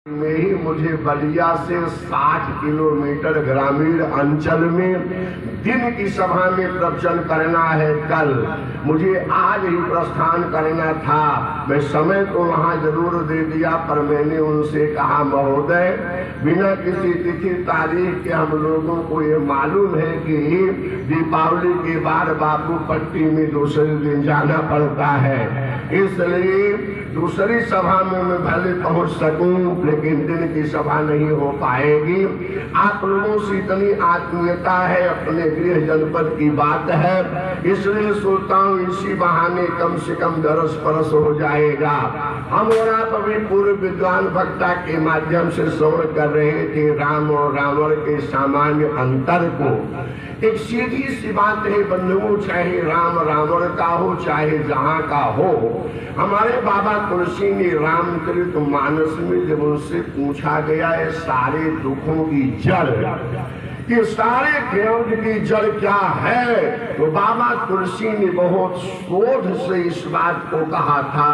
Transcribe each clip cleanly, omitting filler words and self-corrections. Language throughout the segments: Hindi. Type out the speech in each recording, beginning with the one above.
में ही मुझे बलिया से 60 किलोमीटर ग्रामीण अंचल में दिन की सभा में प्रवचन करना है। कल मुझे आज ही प्रस्थान करना था। मैं समय तो वहाँ जरूर दे दिया, पर मैंने उनसे कहा, महोदय बिना किसी तिथि तारीख के हम लोगों को ये मालूम है कि दीपावली के बाद बापू पट्टी में दूसरे दिन जाना पड़ता है, इसलिए दूसरी सभा में मैं भले पहुंच सकूं, लेकिन दिन की सभा नहीं हो पाएगी। आप लोगों से इतनी आत्मीयता है, अपने गृह जनपद की बात है, इसलिए सोचता हूँ इसी बहाने कम से कम दरस परस हो जाएगा। हम और आप अभी पूर्व विद्वान वक्ता के माध्यम से श्रवण कर रहे थे राम और रावण के सामान्य अंतर को। एक सीधी सी बात है बंधुओं, चाहे राम रावण का हो चाहे जहाँ का हो, हमारे बाबा तुलसी ने रामचरित मानस में जब उनसे पूछा गया है सारे दुखों की जड़, कि सारे खेद की जड़ क्या है, तो बाबा तुलसी ने बहुत शोध से इस बात को कहा था।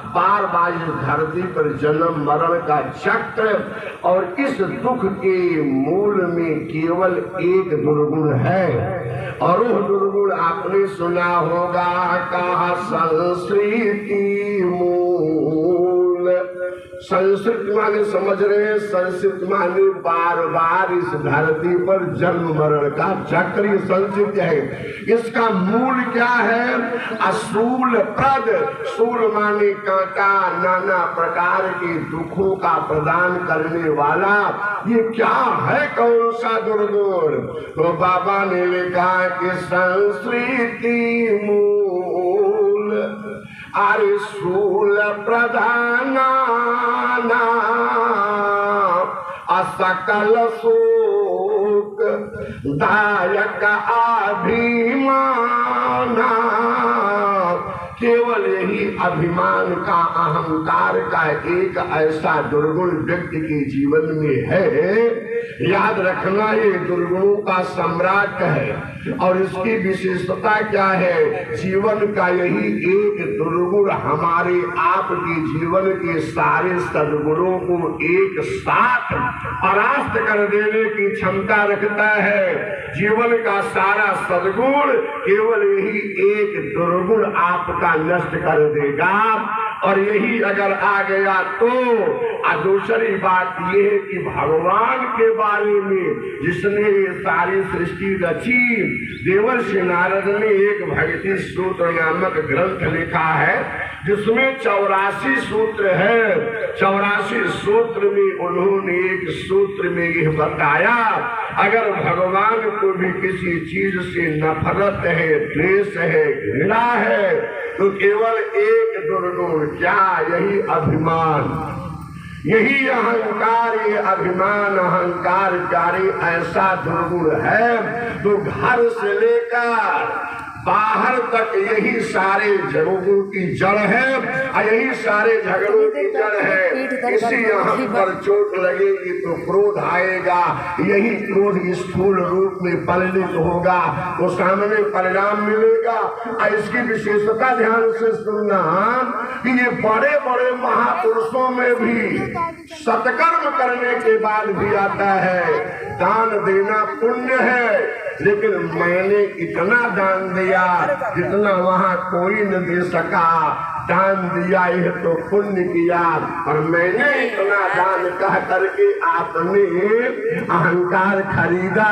बार बार इस धरती पर जन्म मरण का चक्र, और इस दुख के मूल में केवल एक दुर्गुण है, और वह दुर्गुण आपने सुना होगा, कहा संस्कृति मूल। संस्कृत माने समझ रहे हैं, संस्कृत माने बार बार इस धरती पर जन्म मरण का चक्र संस्कृत है। इसका मूल क्या है? असूल प्रद, सूल माने कांटा, नाना प्रकार के दुखों का प्रदान करने वाला, ये क्या है, कौन सा दुर्गुण? तो बाबा ने लिखा कि संस्कृति मूल, अरे शूल प्रधाना असकल शोक दायक अभिमाना। केवल यही अभिमान का, अहंकार का एक ऐसा दुर्गुण व्यक्ति के जीवन में है। याद रखना, ये दुर्गुणों का सम्राट है, और इसकी विशेषता क्या है? जीवन का यही एक दुर्गुण हमारे आपके जीवन के सारे सद्गुणों को एक साथ परास्त कर देने की क्षमता रखता है। जीवन का सारा सद्गुण केवल यही एक दुर्गुण आपका नष्ट कर देगा, और यही अगर आ गया तो दूसरी बात यह है कि भगवान के बारे में जिसने ये सारी सृष्टि रची, देवर्षि नारद ने एक भक्ति सूत्र नामक ग्रंथ लिखा है, जिसमें 84 सूत्र है। 84 सूत्र में उन्होंने एक सूत्र में यह बताया, अगर भगवान को भी किसी चीज से नफरत है, द्वेष है, घृणा है, तो केवल एक दुर्गुण, क्या? यही अभिमान, यही अहंकार। ये अभिमान अहंकार जारी ऐसा दुर्गुण है, तो घर से लेकर बाहर तक यही सारे झगड़ों की जड़ है, और यही सारे झगड़ों की जड़ है। इसी अहम पर चोट लगेगी तो क्रोध आएगा, यही क्रोध स्थूल रूप में परिणित होगा, तो सामने परिणाम मिलेगा। इसकी विशेषता ध्यान से सुनना कि ये बड़े बड़े महापुरुषों में भी सत्कर्म करने के बाद भी आता है, दान देना पुण्य है, लेकिन मैंने इतना दान दिया जितना वहाँ कोई न दे सका। दान दिया यह तो पुण्य किया, और मैंने इतना दान कह करके आपने अहंकार खरीदा।